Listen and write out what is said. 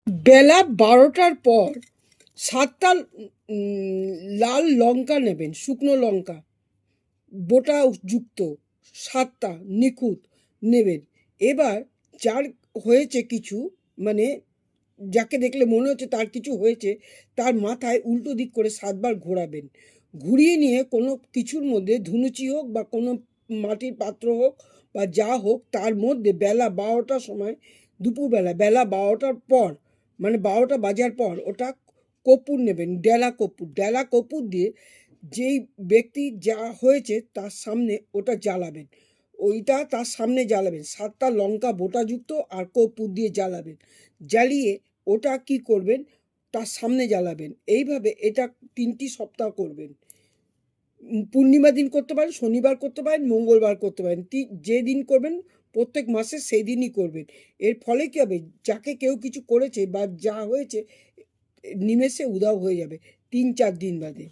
বেলা 12টার পর 7টা লাল লঙ্কা নেবেন, শুকনো লঙ্কা বোটা যুক্ত 7টা নিখুঁত নেবেন। এবার যার হয়েছে কিছু, মানে যাকে দেখলে মনে হচ্ছে তার কিছু হয়েছে, তার মাথায় উল্টো দিক করে 7বার ঘোরাবেন। ঘুরিয়ে নিয়ে কোনো কিছুর মধ্যে ধুনুচি হোক বা কোনো মাটির পাত্র হোক বা যা হোক, তার মধ্যে বেলা 12টার সময়, দুপুরবেলা বেলা 12টার পর, মানে 12টা বাজার পর ওটা কর্পূর নেবেন, ডেলা কর্পূর দিয়ে যেই ব্যক্তি যা হয়েছে তার সামনে ওটা জ্বালাবেন। ওইটা তার সামনে জ্বালাবেন, 7টা লঙ্কা বোটাযুক্ত আর কর্পূর দিয়ে জ্বালাবেন। জ্বালিয়ে ওটা কি করবেন, তার সামনে জ্বালাবেন। এইভাবে এটা 3টি সপ্তাহ করবেন। পূর্ণিমা দিন করতে পারেন, শনিবার করতে পারেন, মঙ্গলবার করতে পারেন। যে দিন করবেন প্রত্যেক মাসে সেই দিনই করবেন। এর ফলে কী হবে, যাকে কেউ কিছু করেছে বা যা হয়েছে নিমেষে উধাও হয়ে যাবে 3-4 দিন বাদে।